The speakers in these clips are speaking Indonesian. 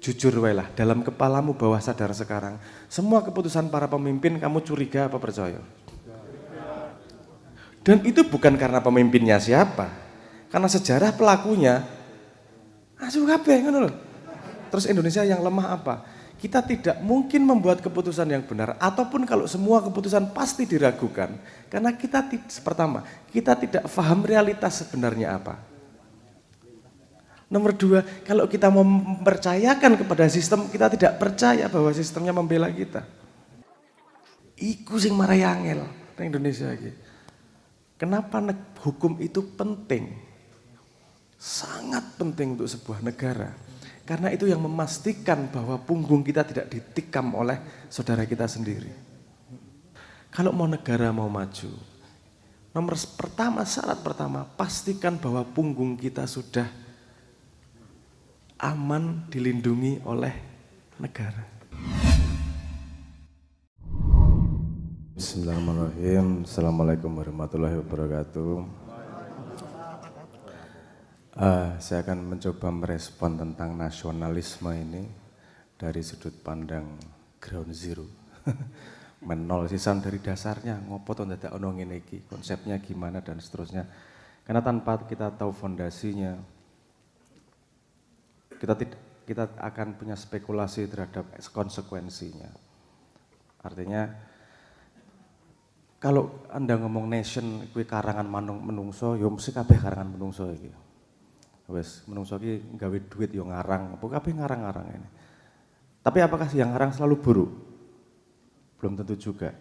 jujur wae lah, dalam kepalamu bawah sadar sekarang, semua keputusan para pemimpin kamu curiga apa percaya? Dan itu bukan karena pemimpinnya siapa, karena sejarah pelakunya, asu kabeh ngono lho. Terus Indonesia yang lemah apa? Kita tidak mungkin membuat keputusan yang benar, ataupun kalau semua keputusan pasti diragukan, karena kita pertama, kita tidak paham realitas sebenarnya apa. Nomor dua, kalau kita mau mempercayakan kepada sistem, kita tidak percaya bahwa sistemnya membela kita. Iku sing marai angel nang Indonesia iki. Kenapa hukum itu penting? Sangat penting untuk sebuah negara. Karena itu yang memastikan bahwa punggung kita tidak ditikam oleh saudara kita sendiri. Kalau mau negara mau maju, syarat pertama, pastikan bahwa punggung kita sudah aman dilindungi oleh negara. Bismillahirrahmanirrahim. Assalamualaikum warahmatullahi wabarakatuh. Saya akan mencoba merespon tentang nasionalisme ini dari sudut pandang ground zero. Menol sisan dari dasarnya, ngopo to dadak ono ngene iki, konsepnya gimana dan seterusnya. Karena tanpa kita tahu fondasinya, kita akan punya spekulasi terhadap konsekuensinya. Artinya kalau Anda ngomong nation kuwi karangan menungso, ya mesti kabeh karangan menungso iki. Wes menungso iki gawe duit yo ngarang, apa kabeh ngarang-ngarang ini. Tapi apakah yang ngarang selalu buruk? Belum tentu juga.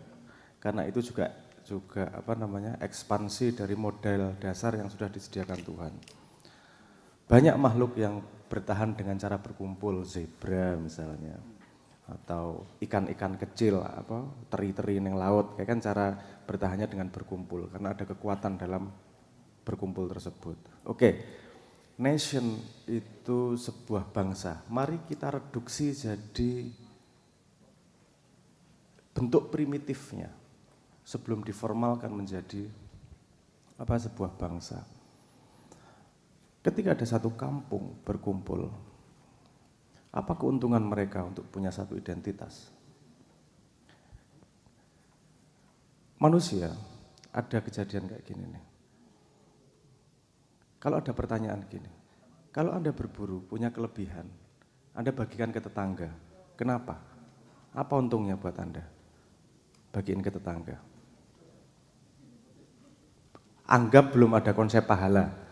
Karena itu juga ekspansi dari model dasar yang sudah disediakan Tuhan. Banyak makhluk yang bertahan dengan cara berkumpul, zebra misalnya, atau ikan-ikan kecil, teri-teri ning laut, kayak kan cara bertahannya dengan berkumpul, karena ada kekuatan dalam berkumpul tersebut. Oke, nation itu sebuah bangsa. Mari kita reduksi jadi bentuk primitifnya sebelum diformalkan menjadi sebuah bangsa. Ketika ada satu kampung berkumpul, apa keuntungan mereka untuk punya satu identitas? Manusia, ada kejadian kayak gini nih. Kalau ada pertanyaan gini, kalau Anda berburu punya kelebihan, Anda bagikan ke tetangga, kenapa? Apa untungnya buat Anda? Bagiin ke tetangga. Anggap belum ada konsep pahala,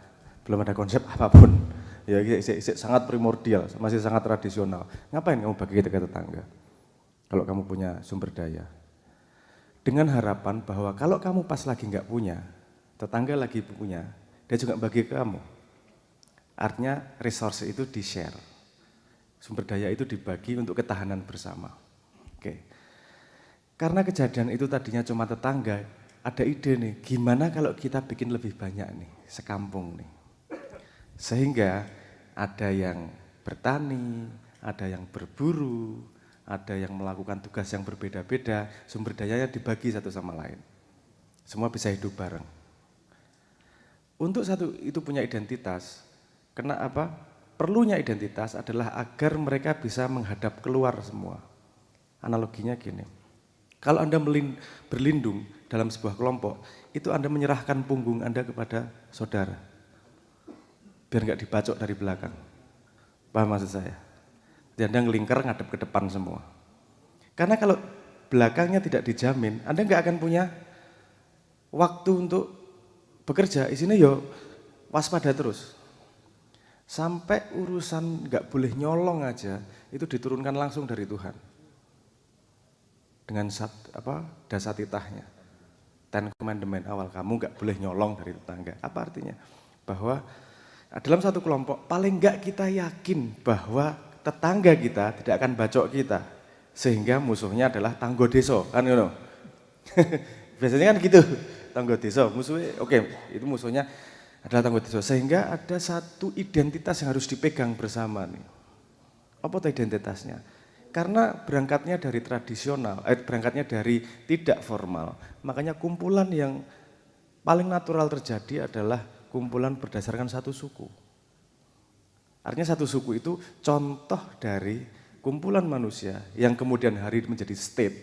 belum ada konsep apapun. Ya, sangat primordial, masih sangat tradisional. Ngapain kamu bagi ke tetangga? Kalau kamu punya sumber daya. Dengan harapan bahwa kalau kamu pas lagi nggak punya, tetangga lagi punya, dia juga bagi ke kamu. Artinya resource itu di-share. Sumber daya itu dibagi untuk ketahanan bersama. Oke. Karena kejadian itu tadinya cuma tetangga, ada ide nih, gimana kalau kita bikin lebih banyak nih, sekampung nih. Sehingga ada yang bertani, ada yang berburu, ada yang melakukan tugas yang berbeda-beda, sumber dayanya dibagi satu sama lain. Semua bisa hidup bareng. Untuk satu itu punya identitas, karena apa? Perlunya identitas adalah agar mereka bisa menghadap keluar semua. Analoginya gini, kalau Anda berlindung dalam sebuah kelompok, itu Anda menyerahkan punggung Anda kepada saudara. Biar nggak dibacok dari belakang. Paham maksud saya? Jadi Anda ngelingkar ngadep ke depan semua. Karena kalau belakangnya tidak dijamin, Anda nggak akan punya waktu untuk bekerja. Isinya yo waspada terus. Sampai urusan nggak boleh nyolong aja, itu diturunkan langsung dari Tuhan. Dengan dasar titahnya. Ten Commandment awal, kamu nggak boleh nyolong dari tetangga. Apa artinya? Bahwa dalam satu kelompok, paling enggak kita yakin bahwa tetangga kita tidak akan bacok kita. Sehingga musuhnya adalah tanggo deso, kan you know? Biasanya kan gitu, tanggo deso, musuhnya, itu musuhnya adalah tanggo deso. Sehingga ada satu identitas yang harus dipegang bersama nih. Apa itu identitasnya? Karena berangkatnya dari tradisional, berangkatnya dari tidak formal. Makanya kumpulan yang paling natural terjadi adalah kumpulan berdasarkan satu suku. Artinya satu suku itu contoh dari kumpulan manusia yang kemudian hari menjadi state,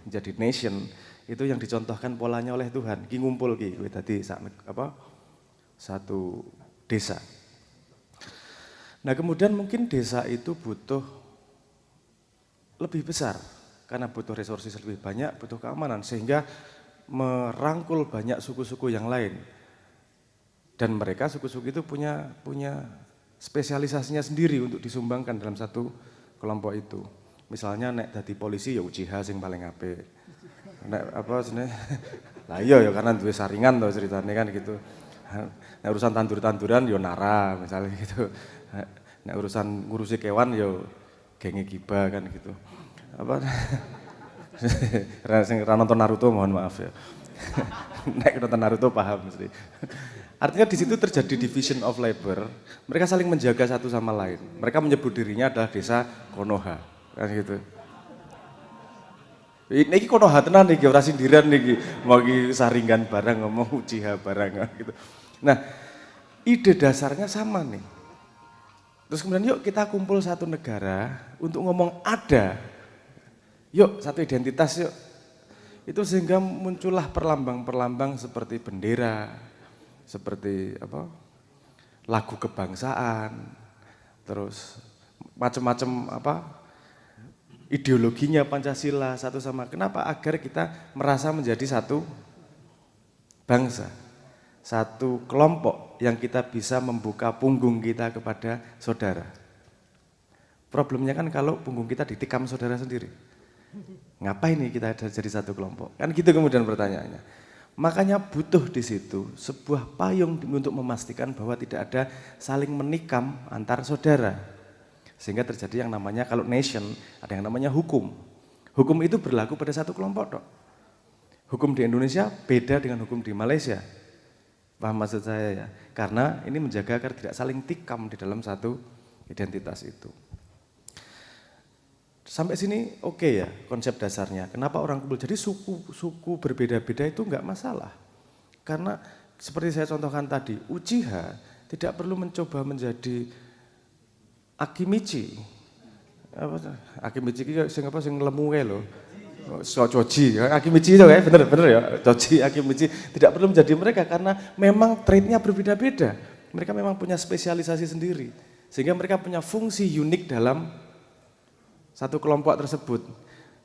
menjadi nation, itu yang dicontohkan polanya oleh Tuhan. Ki ngumpul ki, kowe dadi satu desa. Nah kemudian mungkin desa itu butuh lebih besar, karena butuh resources lebih banyak, butuh keamanan, sehingga merangkul banyak suku-suku yang lain. Dan mereka suku-suku itu punya spesialisasinya sendiri untuk disumbangkan dalam satu kelompok itu. Misalnya nek dadi polisi ya Uchiha sing paling apik. Nek apa jenenge? Lah iya ya karena duwe saringan to ceritane kan gitu. Nek urusan tandur-tanduran ya Nara misalnya gitu. Nek urusan ngurusi kewan ya genge Giba kan gitu. Apa sing ra nonton Naruto mohon maaf ya. Nek nonton Naruto paham mesti. Artinya di situ terjadi division of labor. Mereka saling menjaga satu sama lain. Mereka menyebut dirinya adalah desa Konoha, kan gitu. Ini Konoha tenan nih, ora sindiran nih, mau saringan barang ngomong Uchiha barang gitu. Nah, ide dasarnya sama nih. Terus kemudian yuk kita kumpul satu negara untuk ngomong ada. Yuk satu identitas yuk. Itu sehingga muncullah perlambang-perlambang seperti bendera, seperti apa? Lagu kebangsaan, terus macam-macam apa? Ideologinya Pancasila satu sama. Kenapa? Agar kita merasa menjadi satu bangsa, satu kelompok yang kita bisa membuka punggung kita kepada saudara. Problemnya kan kalau punggung kita ditikam saudara sendiri. Ngapain nih kita jadi satu kelompok? Kan gitu kemudian pertanyaannya. Makanya butuh di situ sebuah payung untuk memastikan bahwa tidak ada saling menikam antar saudara. Sehingga terjadi yang namanya kalau nation, ada yang namanya hukum. Hukum itu berlaku pada satu kelompok dok. Hukum di Indonesia beda dengan hukum di Malaysia. Paham maksud saya ya? Karena ini menjaga agar tidak saling tikam di dalam satu identitas itu. Sampai sini oke ya konsep dasarnya. Kenapa orang kumpul? Jadi suku berbeda-beda itu enggak masalah. Karena seperti saya contohkan tadi, Uchiha tidak perlu mencoba menjadi Akimichi. Akimichi itu sing lemu kae lho. Choji, Akimichi itu kayak bener ya. Choji, Akimichi tidak perlu menjadi mereka karena memang trade-nya berbeda-beda. Mereka memang punya spesialisasi sendiri. Sehingga mereka punya fungsi unik dalam satu kelompok tersebut.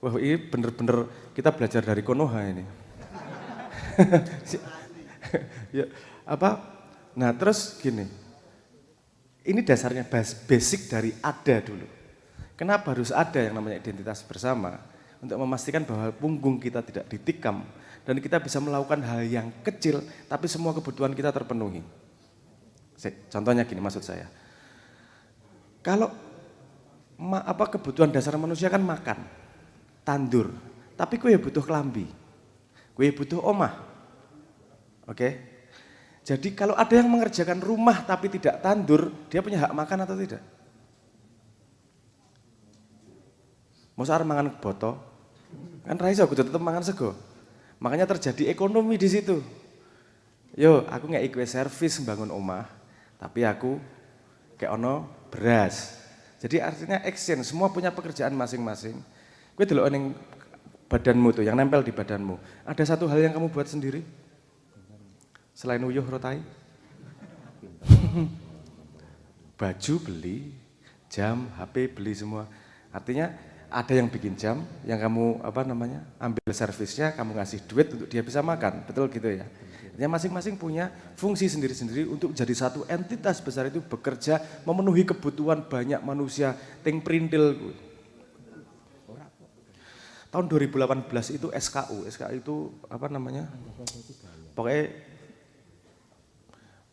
Wah ini bener-bener kita belajar dari Konoha ini. Ya, apa? Nah terus gini, ini dasarnya basic dari ada dulu. Kenapa harus ada yang namanya identitas bersama? Untuk memastikan bahwa punggung kita tidak ditikam dan kita bisa melakukan hal yang kecil tapi semua kebutuhan kita terpenuhi. Contohnya gini maksud saya. Kalau kebutuhan dasar manusia kan makan, tandur, tapi kue butuh kelambi, kue butuh omah, oke? Jadi kalau ada yang mengerjakan rumah tapi tidak tandur, dia punya hak makan atau tidak? Masa arep mangan boto, kan raiso kudu tetep mangan sego, makanya terjadi ekonomi di situ. Yo, aku ngeki kue servis bangun omah, tapi aku kayak ono beras. Jadi artinya exchange, semua punya pekerjaan masing-masing. Kowe delok ning badanmu tuh, yang nempel di badanmu. Ada satu hal yang kamu buat sendiri? Selain uyuh rotai? Baju beli, jam, HP beli semua. Artinya ada yang bikin jam, yang kamu ambil servisnya, kamu ngasih duit untuk dia bisa makan. Betul gitu ya? Artinya masing-masing punya fungsi sendiri-sendiri untuk jadi satu entitas besar itu bekerja memenuhi kebutuhan banyak manusia. Ting printil. Tahun 2018 itu SKU itu pokoknya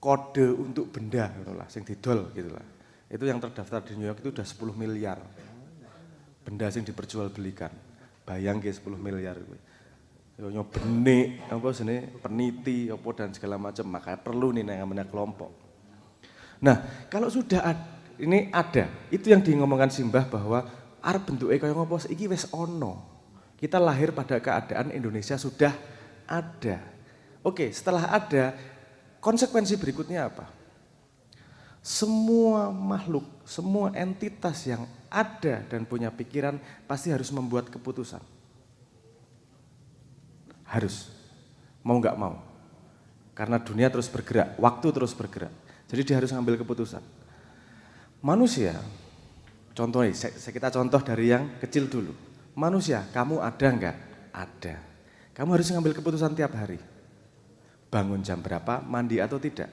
kode untuk benda gitulah, sing didol gitulah. Itu yang terdaftar di New York itu udah 10 miliar. Benda sing diperjualbelikan. Bayang ke 10 miliar gue. Yo benik, peniti, dan segala macam, makanya perlu nih yang namanya kelompok. Nah, kalau sudah ini ada, itu yang ngomongkan Simbah bahwa arep bentuke kaya ngopo iki wis ono. Kita lahir pada keadaan Indonesia sudah ada. Oke, setelah ada, konsekuensi berikutnya apa? Semua makhluk, semua entitas yang ada dan punya pikiran pasti harus membuat keputusan. Harus, mau nggak mau. Karena dunia terus bergerak, waktu terus bergerak. Jadi dia harus ngambil keputusan. Manusia, contohnya, kita contoh dari yang kecil dulu. Manusia, kamu ada nggak? Ada. Kamu harus ngambil keputusan tiap hari. Bangun jam berapa, mandi atau tidak.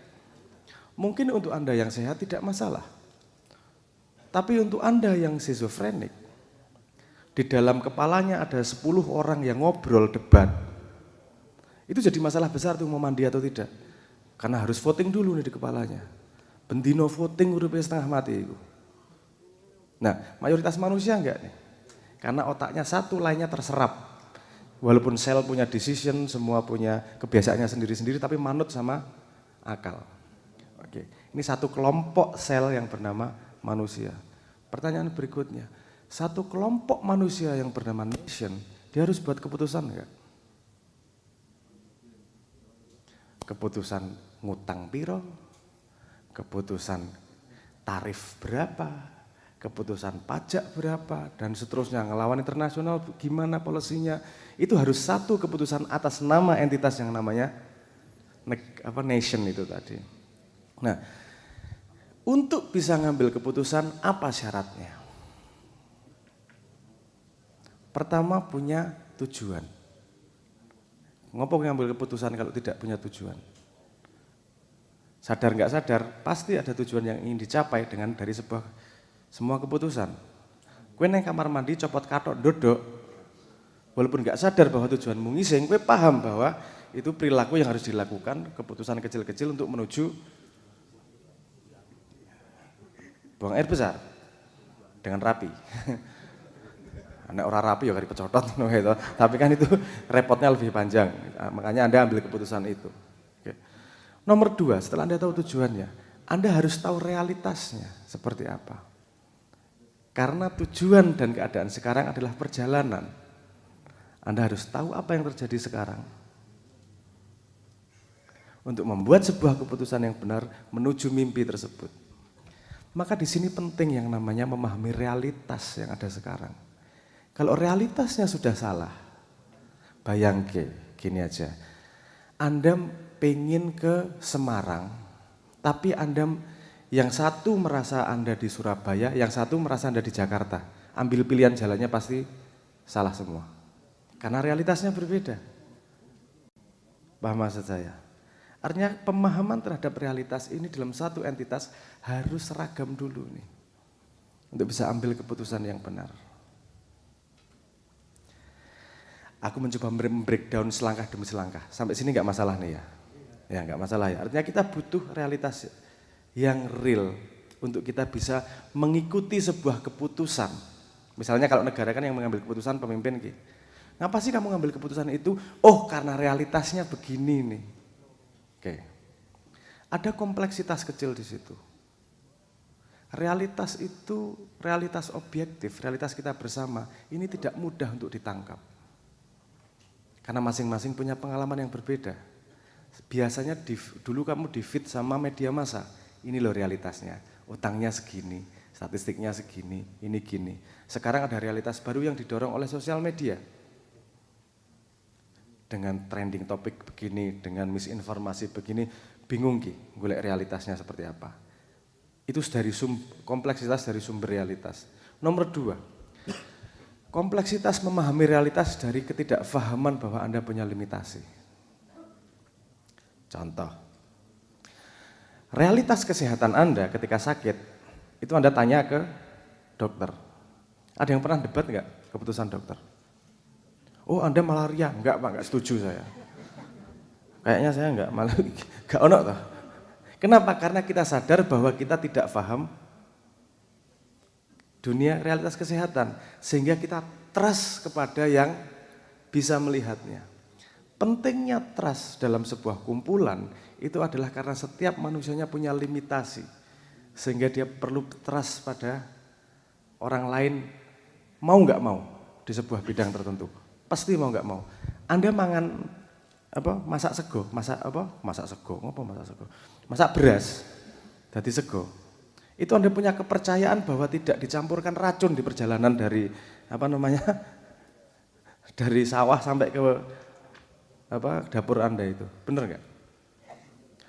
Mungkin untuk Anda yang sehat tidak masalah. Tapi untuk Anda yang schizofrenik, di dalam kepalanya ada 10 orang yang ngobrol, debat. Itu jadi masalah besar tuh mau mandi atau tidak. Karena harus voting dulu nih di kepalanya. Bendino voting udah setengah mati itu. Nah, mayoritas manusia enggak nih. Karena otaknya satu, lainnya terserap. Walaupun sel punya decision, semua punya kebiasaannya sendiri-sendiri, tapi manut sama akal. Oke, ini satu kelompok sel yang bernama manusia. Pertanyaan berikutnya, satu kelompok manusia yang bernama nation, dia harus buat keputusan enggak? Keputusan ngutang piro, keputusan tarif berapa, keputusan pajak berapa, dan seterusnya, ngelawan internasional gimana polisinya, itu harus satu keputusan atas nama entitas yang namanya nation itu tadi. Nah, untuk bisa ngambil keputusan apa syaratnya? Pertama punya tujuan. Ngopo ngambil keputusan kalau tidak punya tujuan? Sadar nggak sadar, pasti ada tujuan yang ingin dicapai dengan dari semua keputusan. Kue neng kamar mandi copot katok dodok, walaupun nggak sadar bahwa tujuanmu ngising, kue paham bahwa itu perilaku yang harus dilakukan, keputusan kecil-kecil untuk menuju buang air besar dengan rapi. Anak orang rapi ya kali pecotot, gitu. Tapi kan itu repotnya lebih panjang, makanya Anda ambil keputusan itu. Oke. Nomor 2, setelah Anda tahu tujuannya, Anda harus tahu realitasnya seperti apa. Karena tujuan dan keadaan sekarang adalah perjalanan. Anda harus tahu apa yang terjadi sekarang. Untuk membuat sebuah keputusan yang benar menuju mimpi tersebut. Maka di sini penting yang namanya memahami realitas yang ada sekarang. Kalau realitasnya sudah salah, bayangke, gini aja. Anda pengen ke Semarang, tapi Anda yang satu merasa Anda di Surabaya, yang satu merasa Anda di Jakarta. Ambil pilihan jalannya pasti salah semua. Karena realitasnya berbeda. Paham maksud saya? Artinya pemahaman terhadap realitas ini dalam satu entitas harus seragam dulu nih. Untuk bisa ambil keputusan yang benar. Aku mencoba breakdown selangkah demi selangkah. Sampai sini nggak masalah nih ya. Ya nggak masalah ya. Artinya kita butuh realitas yang real untuk kita bisa mengikuti sebuah keputusan. Misalnya kalau negara kan yang mengambil keputusan pemimpin gitu. Ngapa sih kamu ngambil keputusan itu? Oh karena realitasnya begini nih. Oke. Ada kompleksitas kecil di situ. Realitas itu realitas objektif, realitas kita bersama. Ini tidak mudah untuk ditangkap. Karena masing-masing punya pengalaman yang berbeda. Biasanya dulu kamu di-feed sama media massa. Ini loh realitasnya, utangnya segini, statistiknya segini, ini gini. Sekarang ada realitas baru yang didorong oleh sosial media. Dengan trending topik begini, dengan misinformasi begini, bingung Ki, golek realitasnya seperti apa. Itu dari kompleksitas dari sumber realitas. Nomor 2. Kompleksitas memahami realitas dari ketidakfahaman bahwa Anda punya limitasi. Contoh, realitas kesehatan Anda ketika sakit, itu Anda tanya ke dokter. Ada yang pernah debat nggak keputusan dokter? Oh Anda malaria, enggak Pak, enggak setuju saya. Kayaknya saya enggak, malah enggak ono toh. Kenapa? Karena kita sadar bahwa kita tidak paham dunia realitas kesehatan, sehingga kita trust kepada yang bisa melihatnya. Pentingnya trust dalam sebuah kumpulan itu adalah karena setiap manusianya punya limitasi, sehingga dia perlu trust pada orang lain mau nggak mau di sebuah bidang tertentu. Pasti mau nggak mau. Anda mangan masak sego, masak beras, dadi sego. Itu Anda punya kepercayaan bahwa tidak dicampurkan racun di perjalanan dari dari sawah sampai ke dapur Anda itu. Bener nggak?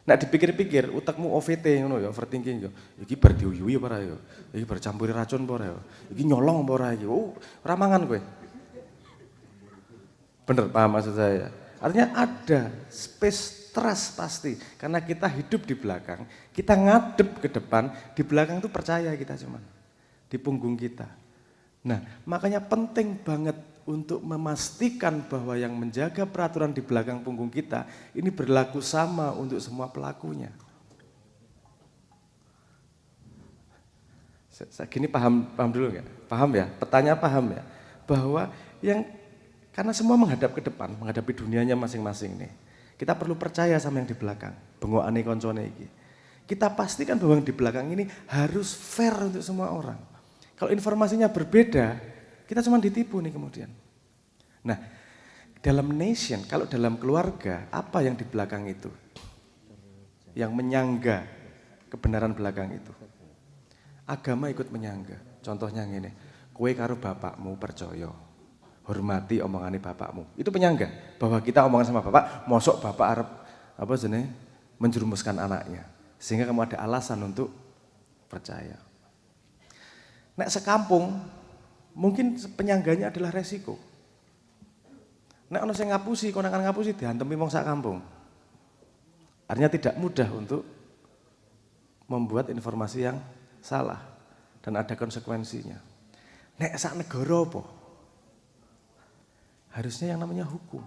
Nah dipikir-pikir, utakmu OVT ngono ya, overthinking ya. Iki bar diuyui apa ora ya? Iki bar campuri racun apa ora ya? Iki nyolong apa ora iki? Oh, ora mangan kowe. Bener paham maksud saya? Artinya ada space trust pasti, karena kita hidup di belakang, kita ngadep ke depan, di belakang itu percaya kita cuman, di punggung kita. Nah makanya penting banget untuk memastikan bahwa yang menjaga peraturan di belakang punggung kita, ini berlaku sama untuk semua pelakunya. Gini paham dulu nggak? Paham ya? Petanya paham ya? Bahwa karena semua menghadap ke depan, menghadapi dunianya masing-masing nih. Kita perlu percaya sama yang di belakang, bengokane koncone iki. Kita pastikan bahwa yang di belakang ini harus fair untuk semua orang. Kalau informasinya berbeda, kita cuma ditipu nih kemudian. Nah, dalam nation, kalau dalam keluarga, apa yang di belakang itu? Yang menyangga kebenaran belakang itu. Agama ikut menyangga. Contohnya gini, kowe karo bapakmu percaya. Hormati omongannya bapakmu. Itu penyangga bahwa kita omongan sama bapak, mosok bapak arep menjerumuskan anaknya. Sehingga kamu ada alasan untuk percaya. Nek sekampung, mungkin penyangganya adalah resiko. Nek ono sing ngapusi, konangan ngapusi dihantemi wong sak kampung. Artinya tidak mudah untuk membuat informasi yang salah dan ada konsekuensinya. Nek sak negara apa? Harusnya yang namanya hukum.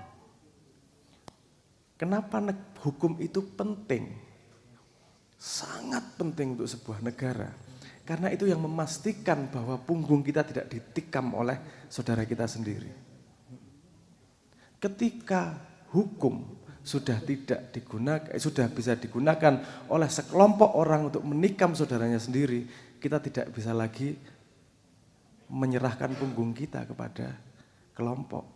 Kenapa hukum itu penting? Sangat penting untuk sebuah negara. Karena itu yang memastikan bahwa punggung kita tidak ditikam oleh saudara kita sendiri. Ketika hukum sudah bisa digunakan oleh sekelompok orang untuk menikam saudaranya sendiri, kita tidak bisa lagi menyerahkan punggung kita kepada kelompok.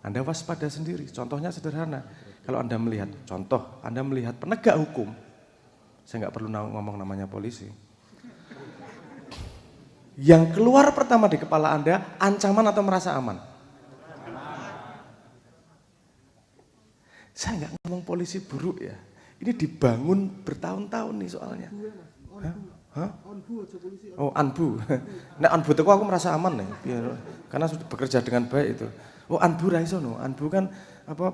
Anda waspada sendiri, contohnya sederhana. Kalau Anda melihat penegak hukum, saya nggak perlu ngomong namanya polisi. Yang keluar pertama di kepala Anda, ancaman atau merasa aman? Saya nggak ngomong polisi buruk ya, ini dibangun bertahun-tahun nih soalnya. Hah? Oh, anbu. Nek anbu itu aku merasa aman nih, karena sudah bekerja dengan baik itu. Oh, anbu ra iso no. Anbu kan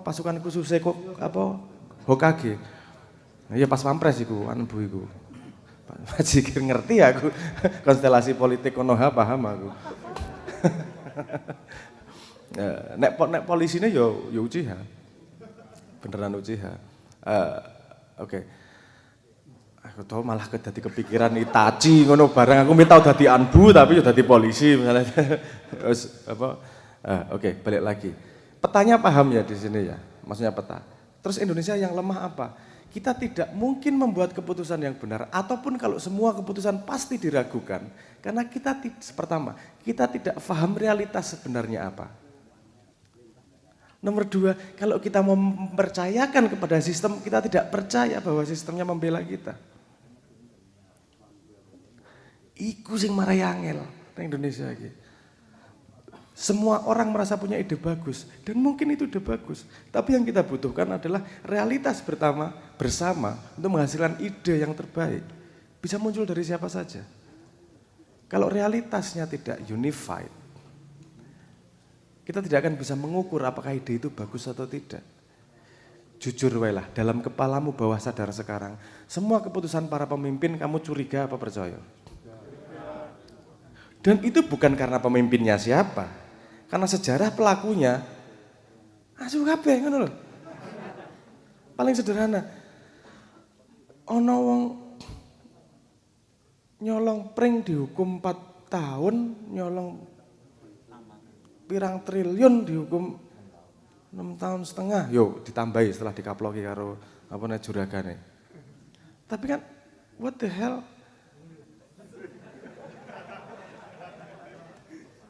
pasukan khusus Hokage. Iya pas pampres iku anbu iku. Majikir ngerti aku konstelasi politik Konoha paham aku. Nek polisine yo Uchiha. Beneran Uchiha. Oke. Aku tau malah dadi kepikiran Itachi ngono barang aku tau dadi anbu tapi yo dadi polisi misalnya. Oke, balik lagi. Petanya paham ya di sini ya, maksudnya peta. Terus Indonesia yang lemah apa? Kita tidak mungkin membuat keputusan yang benar, ataupun kalau semua keputusan pasti diragukan. Karena kita tidak paham realitas sebenarnya apa. Nomor dua, kalau kita mau mempercayakan kepada sistem, kita tidak percaya bahwa sistemnya membela kita. Iku sing marai angel nang Indonesia iki. Semua orang merasa punya ide bagus, dan mungkin itu ide bagus. Tapi yang kita butuhkan adalah realitas bersama untuk menghasilkan ide yang terbaik. Bisa muncul dari siapa saja. Kalau realitasnya tidak unified, kita tidak akan bisa mengukur apakah ide itu bagus atau tidak. Jujur wae lah, dalam kepalamu bawah sadar sekarang, semua keputusan para pemimpin kamu curiga apa percaya? Dan itu bukan karena pemimpinnya siapa. Karena sejarah pelakunya, asu kabeh ngono lho. Paling sederhana, ono wong nyolong pring dihukum 4 tahun, nyolong pirang triliun dihukum 6,5 tahun. Yo ditambahi setelah dikaploki karo juragane. Tapi kan what the hell?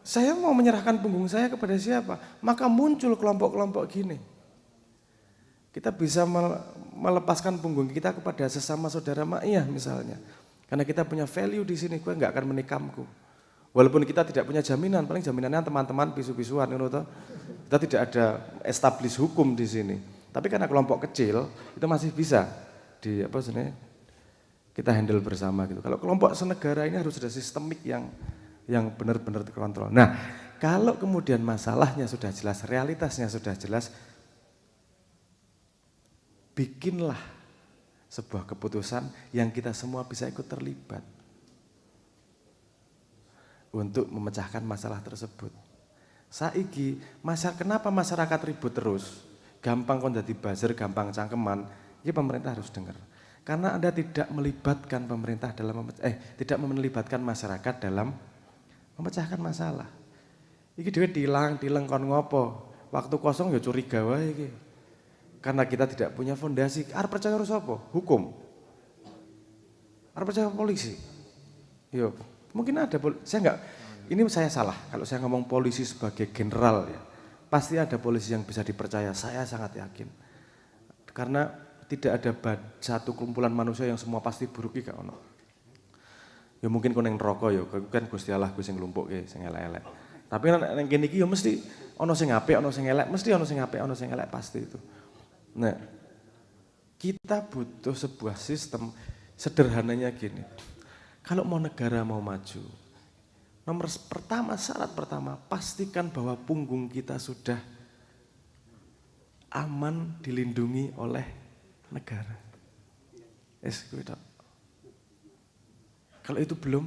Saya mau menyerahkan punggung saya kepada siapa? Maka muncul kelompok-kelompok gini. Kita bisa melepaskan punggung kita kepada sesama saudara ma'iyah misalnya. Karena kita punya value di sini, gue nggak akan menikamku. Walaupun kita tidak punya jaminan, paling jaminannya teman-teman pisu-pisuan, kita tidak ada establish hukum di sini. Tapi karena kelompok kecil itu masih bisa kita handle bersama gitu. Kalau kelompok senegara ini harus ada sistemik yang benar-benar terkontrol. Nah, kalau kemudian masalahnya sudah jelas, realitasnya sudah jelas, bikinlah sebuah keputusan yang kita semua bisa ikut terlibat untuk memecahkan masalah tersebut. Saiki, kenapa masyarakat ribut terus? Gampang kon dadi buzzer, gampang cangkeman, ini pemerintah harus dengar. Karena Anda tidak melibatkan pemerintah tidak melibatkan masyarakat dalam memecahkan masalah. Iki dhewe dileng kon ngopo? Waktu kosong ya curiga wae iki. Karena kita tidak punya fondasi, arep percaya harus apa? Hukum. Arep percaya polisi. Yo, mungkin ada ini saya salah kalau saya ngomong polisi sebagai general ya. Pasti ada polisi yang bisa dipercaya, saya sangat yakin. Karena tidak ada satu kumpulan manusia yang semua pasti buruk iki gak ono. Ya mungkin kon yang rokok ya, kan Gusti Allah Gusti sing nglumpukke sing elek-elek. Tapi nek kene iki ya mesti ono sing apik, ono sing elek, mesti ono sing apik, ono sing elek pasti itu. Nah, kita butuh sebuah sistem sederhananya gini. Kalau mau negara mau maju, syarat pertama, pastikan bahwa punggung kita sudah aman dilindungi oleh negara. Kalau itu belum,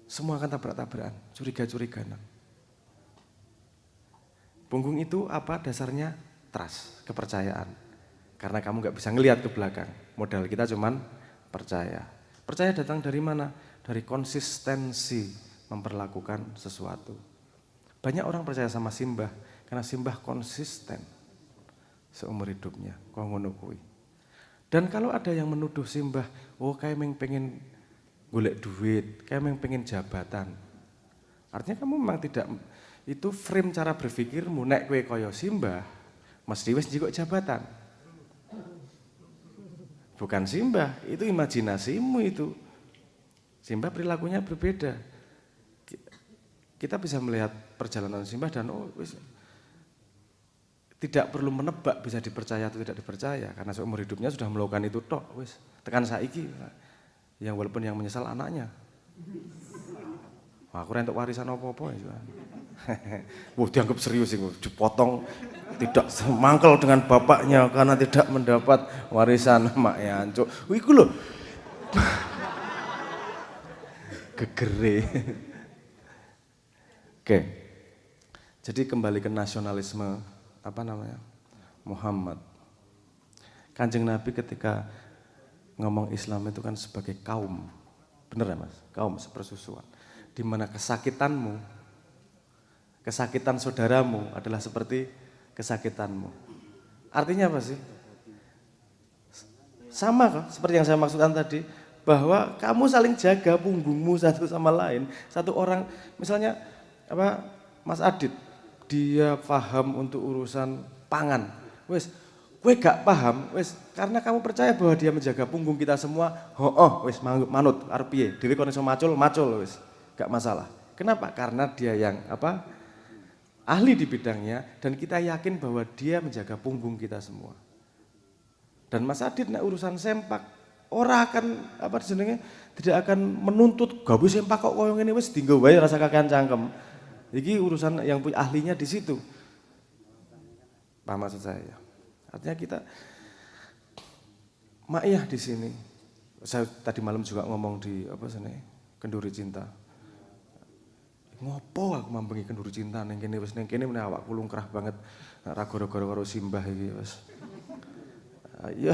semua akan tabrak-tabrakan, curiga-curigaan. Punggung itu apa dasarnya? Trust, kepercayaan. Karena kamu nggak bisa ngelihat ke belakang. Modal kita cuman percaya. Percaya datang dari mana? Dari konsistensi memperlakukan sesuatu. Banyak orang percaya sama Simbah karena Simbah konsisten seumur hidupnya. Kok ngono kuwi. Dan kalau ada yang menuduh Simbah, oh kayak pengen golek duit, kayak pengen jabatan. Artinya kamu memang tidak, itu frame cara berpikirmu, nek kowe kaya Simbah, mesti wis njikuk jabatan. Bukan Simbah, itu imajinasimu itu. Simbah perilakunya berbeda. Kita bisa melihat perjalanan Simbah dan tidak perlu menebak bisa dipercaya atau tidak dipercaya karena seumur hidupnya sudah melakukan itu tok wis. Tekan saiki yang walaupun yang menyesal anaknya. Wah, aku rentuk warisan apa-apa ya. Wah, dianggap serius sih, dipotong tidak semangkel dengan bapaknya karena tidak mendapat warisan maknya ancuk. Iku lho. Gegere. Oke. Jadi kembali ke nasionalisme Muhammad. Kanjeng Nabi ketika ngomong Islam itu kan sebagai kaum. Bener ya Mas? Kaum sepersusuan. Di mana kesakitan saudaramu adalah seperti kesakitanmu. Artinya apa sih? Sama kok, seperti yang saya maksudkan tadi, bahwa kamu saling jaga punggungmu satu sama lain. Satu orang, misalnya Mas Adit, dia paham untuk urusan pangan. Wes, kowe gak paham, wes karena kamu percaya bahwa dia menjaga punggung kita semua, wes manut arep piye? Dhewe kon iso macul wes. Gak masalah. Kenapa? Karena dia yang ahli di bidangnya dan kita yakin bahwa dia menjaga punggung kita semua. Dan Mas Adit nek urusan sempak ora akan tidak akan menuntut gawe sempak kok koyo ngene wis dienggo wae rasa kakean cangkem. Iki urusan yang punya ahlinya di situ. Paham maksud saya? Artinya kita maiyah di sini. Saya tadi malam juga ngomong di Kenduri Cinta. Ngopo aku mambengi Kenduri Cinta ning kene wis ning kene meneh awakku lungkrah banget. Ra gara-gara karo Simbah iki wis. Ayo.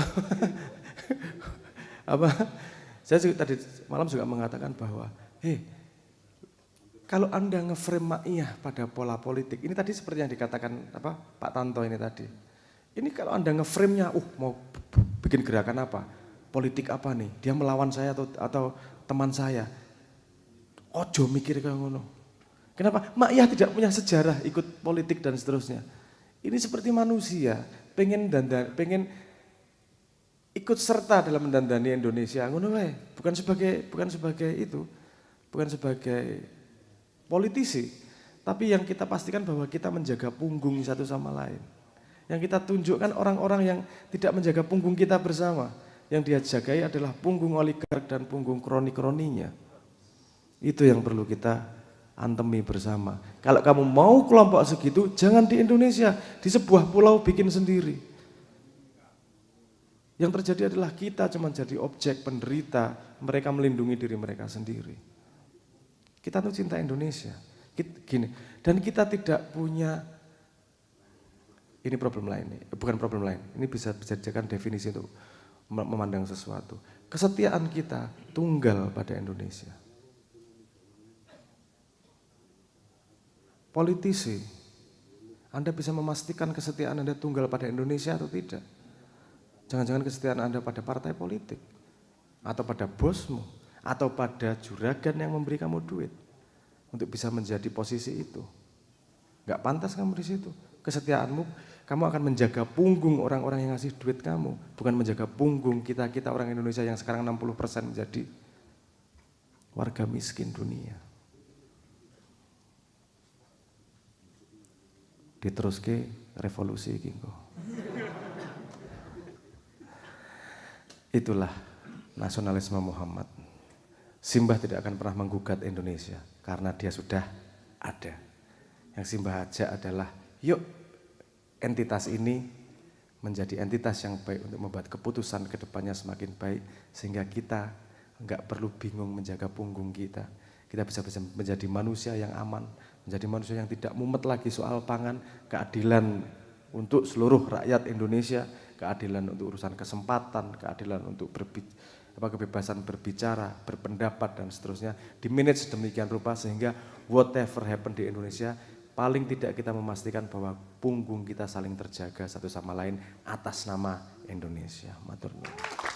Saya juga tadi malam juga mengatakan bahwa kalau Anda nge-frame maiyah pada pola politik, ini tadi seperti yang dikatakan Pak Tanto ini tadi. Ini kalau Anda nge-frame-nya, mau bikin gerakan apa? Politik apa nih? Dia melawan saya atau teman saya. Ojo mikir kayak ngono. Kenapa? Maiyah tidak punya sejarah ikut politik dan seterusnya. Ini seperti manusia, pengen ikut serta dalam mendandani Indonesia, ngono wae. Bukan sebagai itu, bukan sebagai politisi, tapi yang kita pastikan bahwa kita menjaga punggung satu sama lain. Yang kita tunjukkan orang-orang yang tidak menjaga punggung kita bersama. Yang dia jagai adalah punggung oligark dan punggung kroni-kroninya. Itu yang perlu kita antemi bersama. Kalau kamu mau kelompok segitu, jangan di Indonesia, di sebuah pulau bikin sendiri. Yang terjadi adalah kita cuma jadi objek penderita, mereka melindungi diri mereka sendiri. Kita tuh cinta Indonesia. Gini, dan kita tidak punya, ini problem lain, bukan problem lain, ini bisa dijadikan definisi untuk memandang sesuatu. Kesetiaan kita tunggal pada Indonesia. Politisi, Anda bisa memastikan kesetiaan Anda tunggal pada Indonesia atau tidak? Jangan-jangan kesetiaan Anda pada partai politik, atau pada bosmu, atau pada juragan yang memberi kamu duit untuk bisa menjadi posisi itu. Gak pantas kamu di situ. Kesetiaanmu, kamu akan menjaga punggung orang-orang yang ngasih duit kamu, bukan menjaga punggung kita orang Indonesia yang sekarang 60% menjadi warga miskin dunia. Diteruske revolusi iki kok. Itulah nasionalisme Muhammad. Simbah tidak akan pernah menggugat Indonesia karena dia sudah ada. Yang Simbah ajak adalah yuk entitas ini menjadi entitas yang baik untuk membuat keputusan ke depannya semakin baik sehingga kita enggak perlu bingung menjaga punggung kita. Kita bisa menjadi manusia yang aman, menjadi manusia yang tidak mumet lagi soal pangan, keadilan untuk seluruh rakyat Indonesia, keadilan untuk urusan kesempatan, keadilan untuk kebebasan berbicara, berpendapat dan seterusnya di-manage sedemikian rupa sehingga whatever happen di Indonesia paling tidak kita memastikan bahwa punggung kita saling terjaga satu sama lain atas nama Indonesia. Matur nuwun.